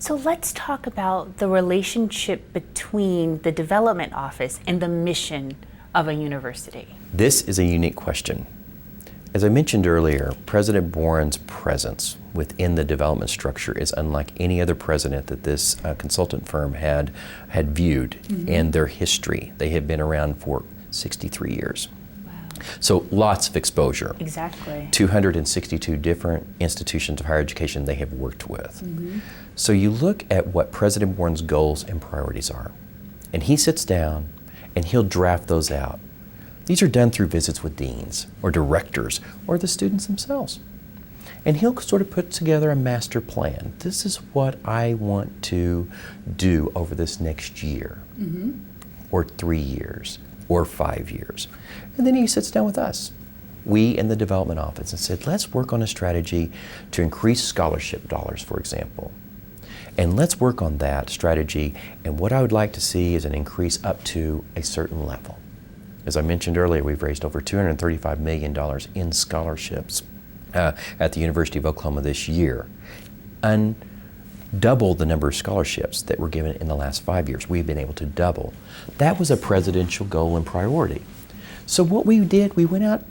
So let's talk about the relationship between the development office and the mission of a university. This is a unique question. As I mentioned earlier, President Boren's presence within the development structure is unlike any other president that this consultant firm had viewed in their history. They have been around for 63 years. Wow. So lots of exposure. Exactly. 262 different institutions of higher education they have worked with. So you look at what President Boren's goals and priorities are, and he sits down and he'll draft those out. These are done through visits with deans or directors or the students themselves. And he'll sort of put together a master plan. This is what I want to do over this next year, or 3 years, or 5 years. And then he sits down with us, we in the development office, and said, let's work on a strategy to increase scholarship dollars, for example. And let's work on that strategy, and what I would like to see is an increase up to a certain level. As I mentioned earlier, we've raised over $235 million in scholarships at the University of Oklahoma this year, and double the number of scholarships that were given in the last 5 years. We've been able to double. That was a presidential goal and priority. So what we did, we went out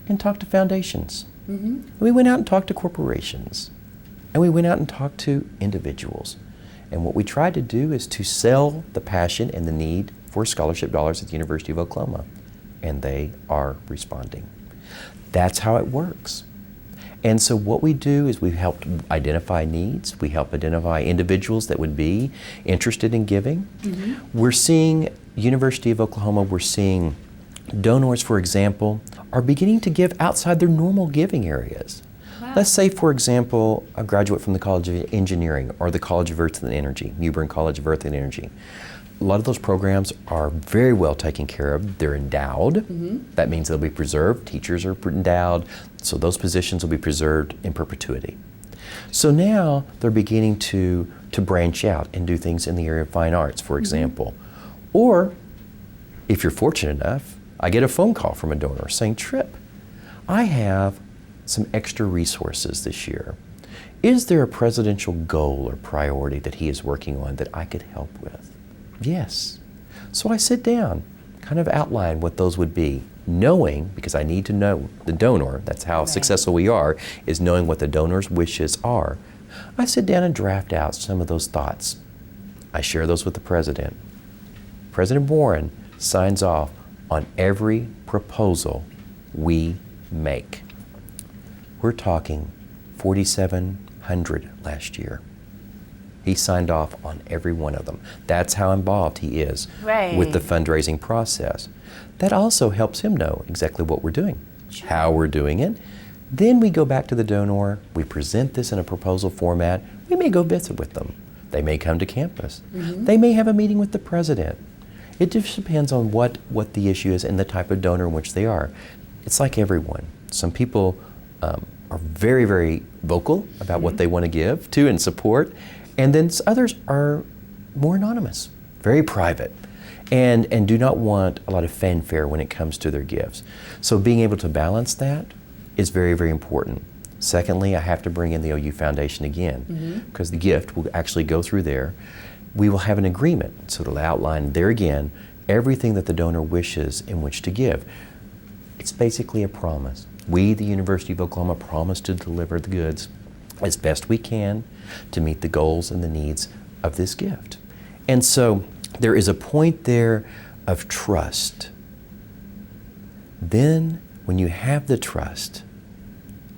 and talked to foundations. We went out and talked to corporations. And we went out and talked to individuals. And what we tried to do is to sell the passion and the need for scholarship dollars at the University of Oklahoma. And they are responding. That's how it works. And so what we do is we help identify needs. We help identify individuals that would be interested in giving. We're seeing, University of Oklahoma, we're seeing donors, for example, are beginning to give outside their normal giving areas. Let's say, for example, a graduate from the College of Engineering or the College of Earth and Energy, New Bern College of Earth and Energy. A lot of those programs are very well taken care of. They're endowed. That means they'll be preserved. Teachers are endowed. So those positions will be preserved in perpetuity. So now they're beginning to branch out and do things in the area of fine arts, for example. Or, if you're fortunate enough, I get a phone call from a donor saying, Tripp, I have some extra resources this year. Is there a presidential goal or priority that he is working on that I could help with? Yes. So I sit down, kind of outline what those would be, knowing, because I need to know the donor, that's how successful we are, is knowing what the donor's wishes are. I sit down and draft out some of those thoughts. I share those with the president. President Boren signs off on every proposal we make. We're talking 4,700 last year. He signed off on every one of them. That's how involved he is with the fundraising process. That also helps him know exactly what we're doing, how we're doing it. Then we go back to the donor, we present this in a proposal format. We may go visit with them. They may come to campus. They may have a meeting with the president. It just depends on what the issue is and the type of donor in which they are. It's like everyone. Some people are very, very vocal about what they want to give to and support, and then others are more anonymous, very private, and do not want a lot of fanfare when it comes to their gifts. So being able to balance that is very, very important. Secondly, I have to bring in the OU Foundation again, because the gift will actually go through there. We will have an agreement, so it'll outline there again everything that the donor wishes in which to give. It's basically a promise. We, the University of Oklahoma, promise to deliver the goods as best we can to meet the goals and the needs of this gift. And so there is a point there of trust. Then when you have the trust,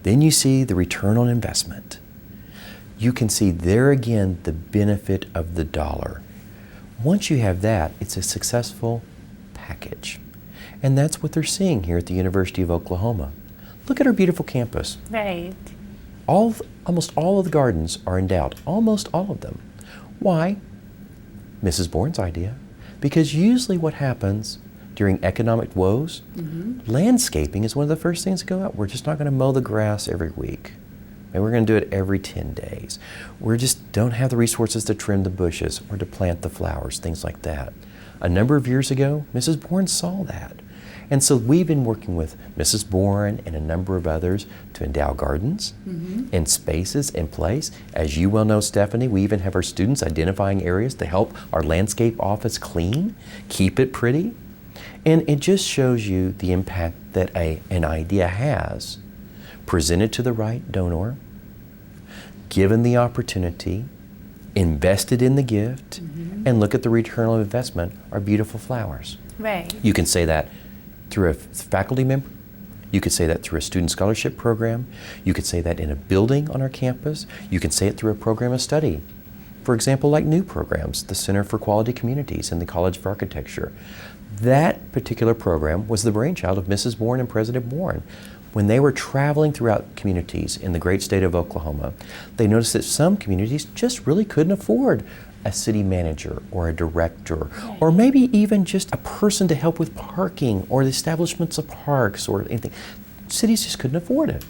then you see the return on investment. You can see there again the benefit of the dollar. Once you have that, it's a successful package. And that's what they're seeing here at the University of Oklahoma. Look at our beautiful campus. Right. Almost all of the gardens are endowed, almost all of them. Why? Mrs. Bourne's idea. Because usually what happens during economic woes, landscaping is one of the first things to go out. We're just not going to mow the grass every week. Maybe we're going to do it every 10 days. We just don't have the resources to trim the bushes or to plant the flowers, things like that. A number of years ago, Mrs. Bourne saw that. And so we've been working with Mrs. Bourne and a number of others to endow gardens and spaces and place. As you well know, Stephanie, we even have our students identifying areas to help our landscape office clean, keep it pretty. And it just shows you the impact that an idea has, presented to the right donor, given the opportunity, invested in the gift, and look at the return on investment are beautiful flowers. Right. You can say that through a faculty member. You could say that through a student scholarship program. You could say that in a building on our campus. You can say it through a program of study. For example, like new programs, the Center for Quality Communities and the College of Architecture. That particular program was the brainchild of Mrs. Bourne and President Bourne. When they were traveling throughout communities in the great state of Oklahoma, they noticed that some communities just really couldn't afford a city manager or a director, or maybe even just a person to help with parking or the establishments of parks or anything. Cities just couldn't afford it.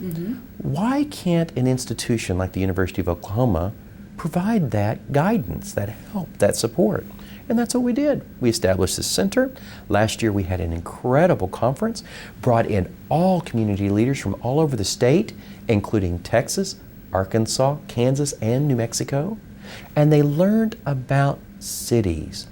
Why can't an institution like the University of Oklahoma provide that guidance, that help, that support? And that's what we did. We established this center. Last year we had an incredible conference, brought in all community leaders from all over the state, including Texas, Arkansas, Kansas, and New Mexico. And they learned about cities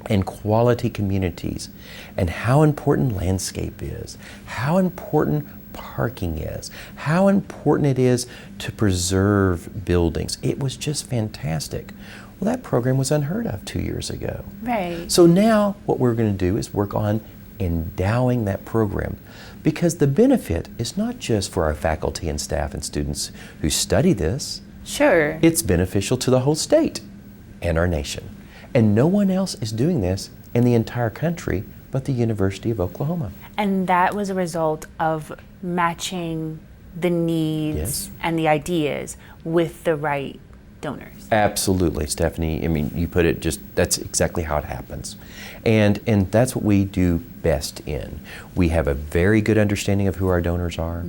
and quality communities and how important landscape is, how important parking is, how important it is to preserve buildings. It was just fantastic. Well, that program was unheard of 2 years ago. Right. So now what we're going to do is work on endowing that program, because the benefit is not just for our faculty and staff and students who study this. Sure. It's beneficial to the whole state and our nation. And no one else is doing this in the entire country but the University of Oklahoma. And that was a result of matching the needs Yes. and the ideas with the right donors. Absolutely, Stephanie. I mean, you put it just, that's exactly how it happens. And that's what we do best in. We have a very good understanding of who our donors are.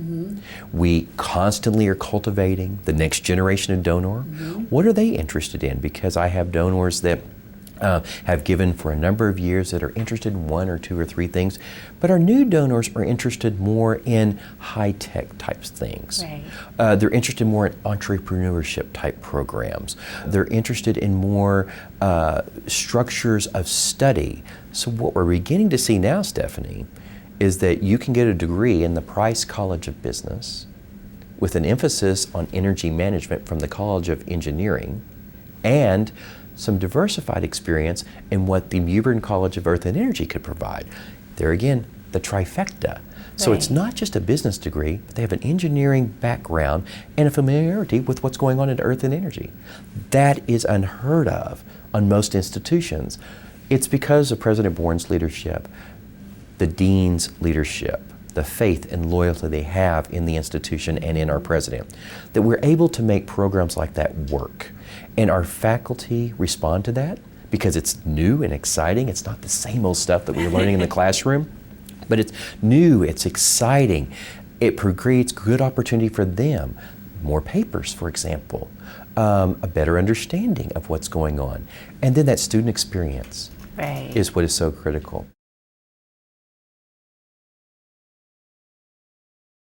We constantly are cultivating the next generation of donor. What are they interested in? Because I have donors that have given for a number of years that are interested in one or two or three things, but our new donors are interested more in high-tech types things. Right. They're interested more in entrepreneurship type programs. They're interested in more structures of study. So what we're beginning to see now, Stephanie, is that you can get a degree in the Price College of Business with an emphasis on energy management from the College of Engineering, and some diversified experience in what the Mewburn College of Earth and Energy could provide. There again, the trifecta. So it's not just a business degree, but they have an engineering background and a familiarity with what's going on in earth and energy. That is unheard of on most institutions. It's because of President Bourne's leadership, the dean's leadership, the faith and loyalty they have in the institution and in our president, that we're able to make programs like that work. And our faculty respond to that because it's new and exciting. It's not the same old stuff that we were learning in the classroom, but it's new, it's exciting. It creates good opportunity for them. More papers, for example, a better understanding of what's going on. And then that student experience is what is so critical.